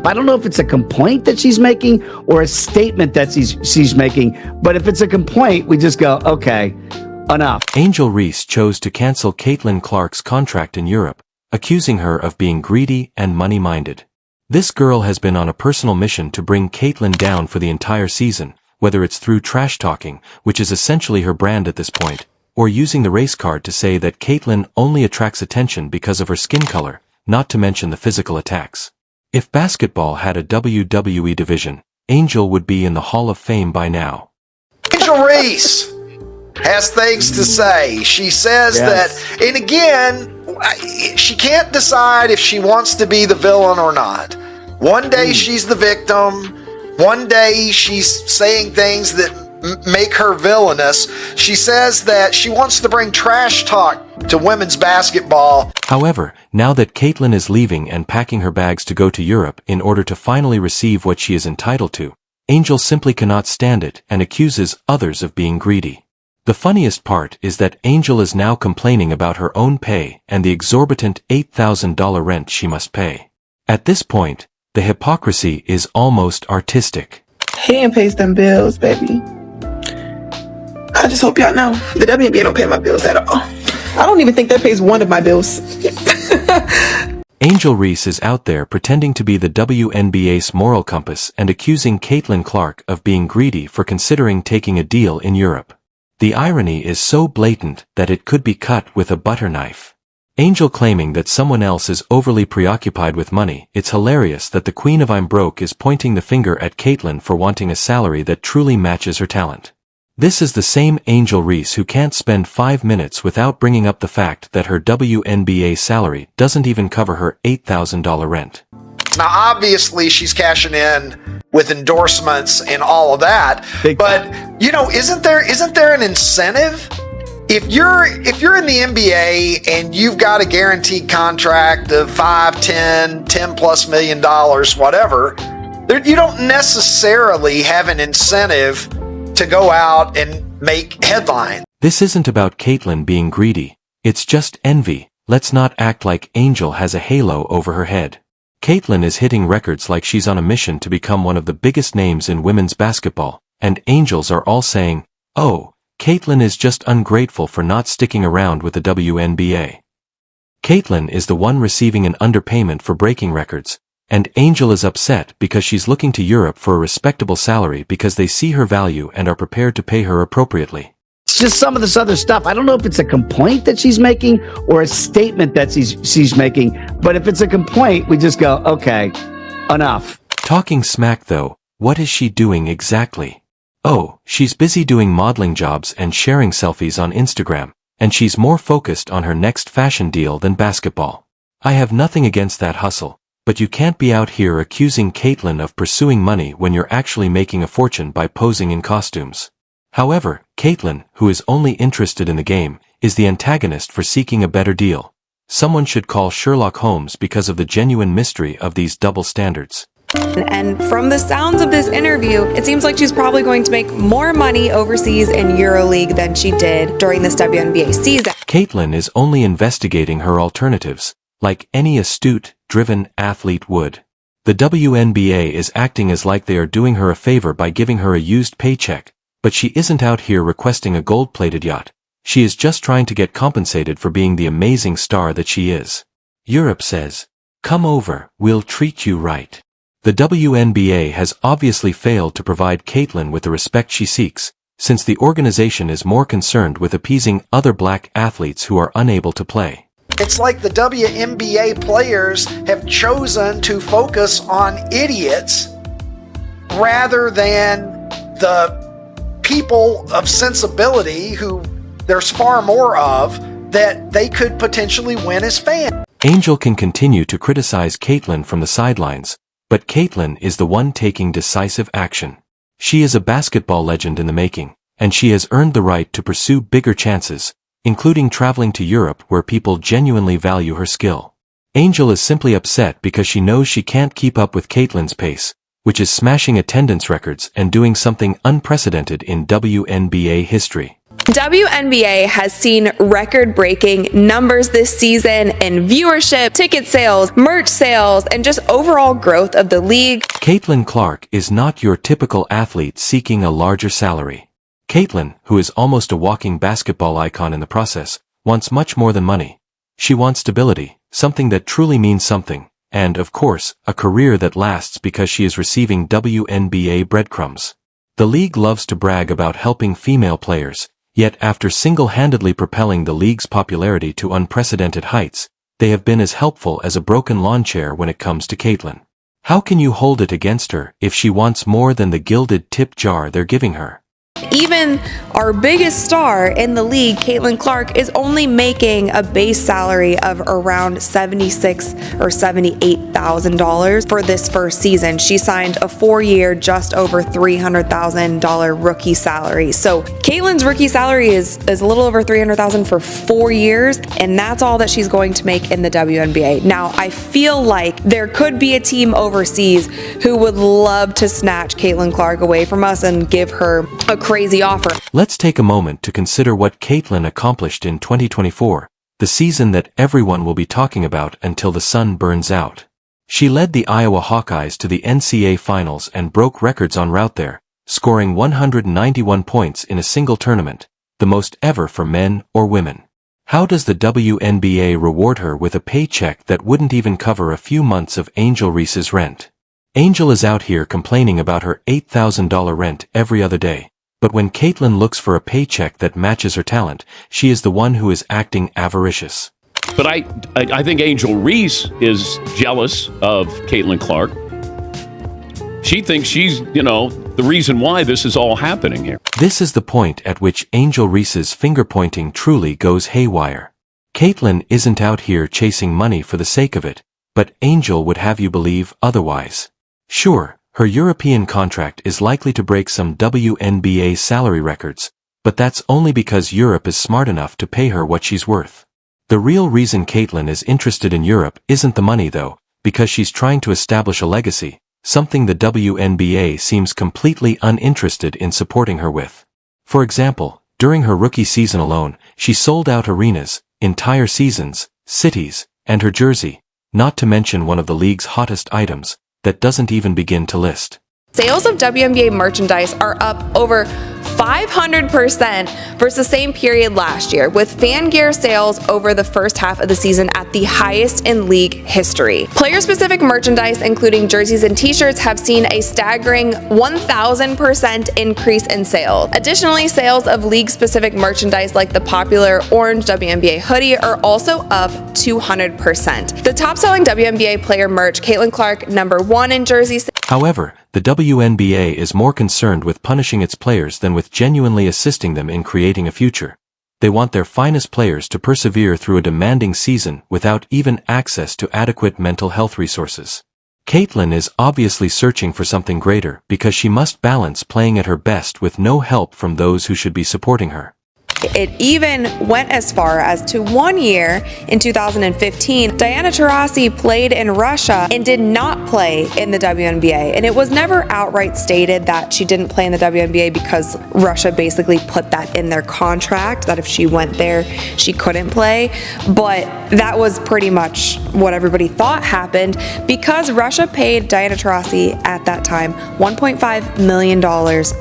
I don't know if it's a complaint that she's making or a statement that she's making, but if it's a complaint, we just go, okay, enough. Angel Reese chose to cancel Caitlin Clark's contract in Europe, accusing her of being greedy and money-minded. This girl has been on a personal mission to bring Caitlin down for the entire season, whether it's through trash-talking, which is essentially her brand at this point, or using the race card to say that Caitlin only attracts attention because of her skin color, not to mention the physical attacks. If basketball had a WWE division, Angel would be in the Hall of Fame by now. Angel Reese has things to say. She says that, and again, she can't decide if she wants to be the villain or not. One day she's the victim. One day she's saying things that make her villainous. She says that she wants to bring trash talk to women's basketball. However, now that Caitlin is leaving and packing her bags to go to Europe in order to finally receive what she is entitled to, Angel simply cannot stand it and accuses others of being greedy. The funniest part is that Angel is now complaining about her own pay and the exorbitant $8,000 rent she must pay. At this point, the hypocrisy is almost artistic. He ain't pays them bills, baby. I just hope y'all know, the WNBA don't pay my bills at all. I don't even think that pays one of my bills. Angel Reese is out there pretending to be the WNBA's moral compass and accusing Caitlin Clark of being greedy for considering taking a deal in Europe. The irony is so blatant that it could be cut with a butter knife. Angel claiming that someone else is overly preoccupied with money. It's hilarious that the queen of I'm broke is pointing the finger at Caitlin for wanting a salary that truly matches her talent. This is the same Angel Reese who can't spend 5 minutes without bringing up the fact that her WNBA salary doesn't even cover her $8,000 rent. Now, obviously, she's cashing in with endorsements and all of that. But, you know, isn't there an incentive? If you're in the NBA and you've got a guaranteed contract of $10+ million, whatever, you don't necessarily have an incentive to go out and make headlines. This isn't about Caitlin being greedy. It's just envy. Let's not act like Angel has a halo over her head. Caitlin is hitting records like she's on a mission to become one of the biggest names in women's basketball, and Angels are all saying, oh, Caitlin is just ungrateful for not sticking around with the WNBA. Caitlin is the one receiving an underpayment for breaking records, and Angel is upset because she's looking to Europe for a respectable salary because they see her value and are prepared to pay her appropriately. It's just some of this other stuff. I don't know if it's a complaint that she's making or a statement that she's making, but if it's a complaint, we just go, okay, enough. Talking smack though, what is she doing exactly? Oh, she's busy doing modeling jobs and sharing selfies on Instagram, and she's more focused on her next fashion deal than basketball. I have nothing against that hustle, but you can't be out here accusing Caitlin of pursuing money when you're actually making a fortune by posing in costumes. However, Caitlin, who is only interested in the game, is the antagonist for seeking a better deal. Someone should call Sherlock Holmes because of the genuine mystery of these double standards. And from the sounds of this interview, it seems like she's probably going to make more money overseas in EuroLeague than she did during this WNBA season. Caitlin is only investigating her alternatives, like any astute, driven athlete would. The WNBA is acting as like they are doing her a favor by giving her a used paycheck, but she isn't out here requesting a gold-plated yacht. She is just trying to get compensated for being the amazing star that she is. Europe says, "Come over, we'll treat you right." The WNBA has obviously failed to provide Caitlin with the respect she seeks, since the organization is more concerned with appeasing other black athletes who are unable to play. It's like the WNBA players have chosen to focus on idiots rather than the people of sensibility who there's far more of that they could potentially win as fans. Angel can continue to criticize Caitlin from the sidelines, but Caitlin is the one taking decisive action. She is a basketball legend in the making, and she has earned the right to pursue bigger chances, including traveling to Europe where people genuinely value her skill. Angel is simply upset because she knows she can't keep up with Caitlin's pace, which is smashing attendance records and doing something unprecedented in WNBA history. WNBA has seen record-breaking numbers this season in viewership, ticket sales, merch sales, and just overall growth of the league. Caitlin Clark is not your typical athlete seeking a larger salary. Caitlin, who is almost a walking basketball icon in the process, wants much more than money. She wants stability, something that truly means something, and, of course, a career that lasts because she is receiving WNBA breadcrumbs. The league loves to brag about helping female players, yet after single-handedly propelling the league's popularity to unprecedented heights, they have been as helpful as a broken lawn chair when it comes to Caitlin. How can you hold it against her if she wants more than the gilded tip jar they're giving her? Even our biggest star in the league, Caitlin Clark, is only making a base salary of around $76,000 or $78,000 for this first season. She signed a 4-year, just over $300,000 rookie salary. So Caitlin's rookie salary is a little over $300,000 for 4 years, and that's all that she's going to make in the WNBA. Now, I feel like there could be a team overseas who would love to snatch Caitlin Clark away from us and give her a crazy offer. Let's take a moment to consider what Caitlin accomplished in 2024, the season that everyone will be talking about until the sun burns out. She led the Iowa Hawkeyes to the NCAA Finals and broke records en route there, scoring 191 points in a single tournament, the most ever for men or women. How does the WNBA reward her with a paycheck that wouldn't even cover a few months of Angel Reese's rent? Angel is out here complaining about her $8,000 rent every other day. But when Caitlin looks for a paycheck that matches her talent, she is the one who is acting avaricious. But I think Angel Reese is jealous of Caitlin Clark. She thinks she's, the reason why this is all happening here. This is the point at which Angel Reese's finger-pointing truly goes haywire. Caitlin isn't out here chasing money for the sake of it, but Angel would have you believe otherwise. Sure, her European contract is likely to break some WNBA salary records, but that's only because Europe is smart enough to pay her what she's worth. The real reason Caitlin is interested in Europe isn't the money though, because she's trying to establish a legacy, something the WNBA seems completely uninterested in supporting her with. For example, during her rookie season alone, she sold out arenas, entire seasons, cities, and her jersey, not to mention one of the league's hottest items, that doesn't even begin to list. Sales of WNBA merchandise are up over 500% versus the same period last year, with fan gear sales over the first half of the season at the highest in league history. Player-specific merchandise, including jerseys and t-shirts, have seen a staggering 1,000% increase in sales. Additionally, sales of league-specific merchandise like the popular orange WNBA hoodie are also up 200%. The top-selling WNBA player merch, Caitlin Clark, #1 in jersey. However, the WNBA is more concerned with punishing its players than with genuinely assisting them in creating a future. They want their finest players to persevere through a demanding season without even access to adequate mental health resources. Caitlin is obviously searching for something greater because she must balance playing at her best with no help from those who should be supporting her. It even went as far as to 1 year in 2015, Diana Taurasi played in Russia and did not play in the WNBA. And it was never outright stated that she didn't play in the WNBA because Russia basically put that in their contract, that if she went there, she couldn't play. But that was pretty much what everybody thought happened because Russia paid Diana Taurasi at that time $1.5 million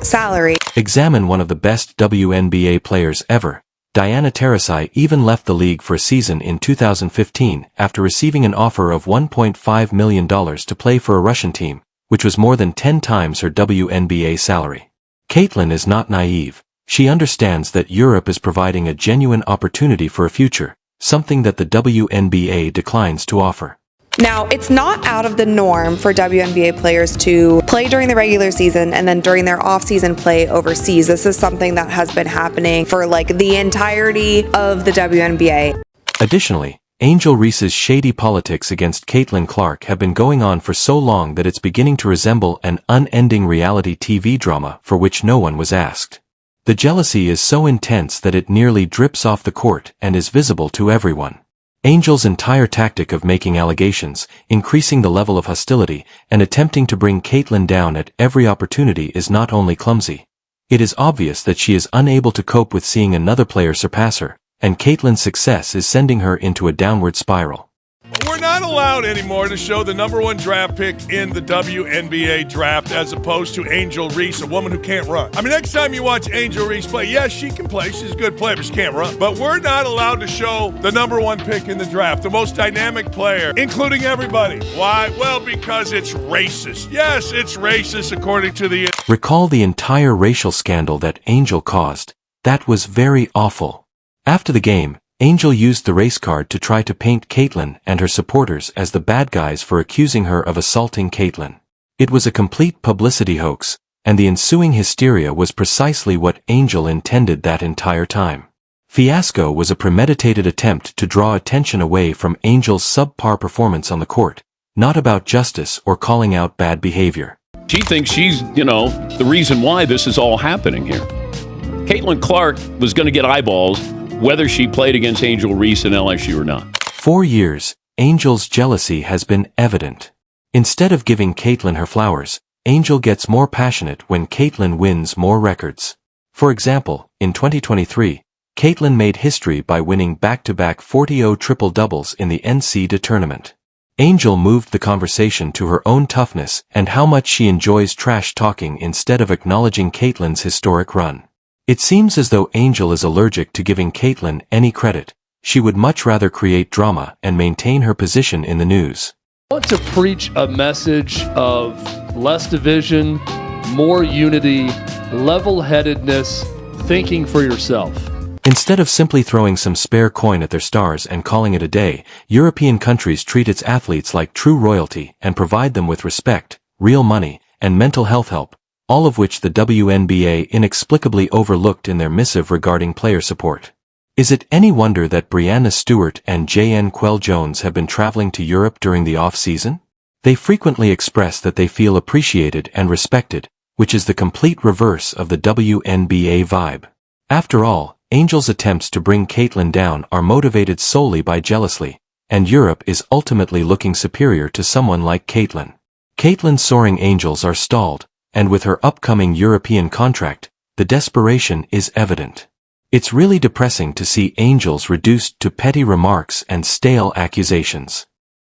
salary. Examine one of the best WNBA players ever. Diana Taurasi even left the league for a season in 2015 after receiving an offer of $1.5 million to play for a Russian team, which was more than 10 times her WNBA salary. Caitlin is not naive. She understands that Europe is providing a genuine opportunity for a future, something that the WNBA declines to offer. Now, it's not out of the norm for WNBA players to play during the regular season and then during their off-season play overseas. This is something that has been happening for the entirety of the WNBA. Additionally, Angel Reese's shady politics against Caitlin Clark have been going on for so long that it's beginning to resemble an unending reality TV drama for which no one was asked. The jealousy is so intense that it nearly drips off the court and is visible to everyone. Angel's entire tactic of making allegations, increasing the level of hostility, and attempting to bring Caitlin down at every opportunity is not only clumsy, It is obvious that she is unable to cope with seeing another player surpass her, and Caitlyn's success is sending her into a downward spiral. We're not allowed anymore to show the number one draft pick in the WNBA draft as opposed to Angel Reese, a woman who can't run. I mean, next time you watch Angel Reese play, yes, she can play. She's a good player, but she can't run. But we're not allowed to show the number one pick in the draft, the most dynamic player, including everybody. Why? Well, because it's racist. Yes, it's racist according to the... Recall the entire racial scandal that Angel caused. That was very awful. After the game, Angel used the race card to try to paint Caitlyn and her supporters as the bad guys for accusing her of assaulting Caitlyn. It was a complete publicity hoax, and the ensuing hysteria was precisely what Angel intended that entire time. Fiasco was a premeditated attempt to draw attention away from Angel's subpar performance on the court, not about justice or calling out bad behavior. She thinks she's, the reason why this is all happening here. Caitlin Clark was going to get eyeballs whether she played against Angel Reese in LSU or not. 4 years, Angel's jealousy has been evident. Instead of giving Caitlyn her flowers, Angel gets more passionate when Caitlyn wins more records. For example, in 2023, Caitlyn made history by winning back-to-back 40-0 triple-doubles in the NCAA tournament. Angel moved the conversation to her own toughness and how much she enjoys trash-talking instead of acknowledging Caitlyn's historic run. It seems as though Angel is allergic to giving Caitlyn any credit. She would much rather create drama and maintain her position in the news. I want to preach a message of less division, more unity, level-headedness, thinking for yourself. Instead of simply throwing some spare coin at their stars and calling it a day, European countries treat its athletes like true royalty and provide them with respect, real money, and mental health help, all of which the WNBA inexplicably overlooked in their missive regarding player support. Is it any wonder that Breanna Stewart and J.N. Quell-Jones have been traveling to Europe during the off-season? They frequently express that they feel appreciated and respected, which is the complete reverse of the WNBA vibe. After all, Angel's attempts to bring Caitlyn down are motivated solely by jealousy, and Europe is ultimately looking superior to someone like Caitlyn. Caitlyn's soaring Angels are stalled, and with her upcoming European contract, the desperation is evident. It's really depressing to see Angels reduced to petty remarks and stale accusations.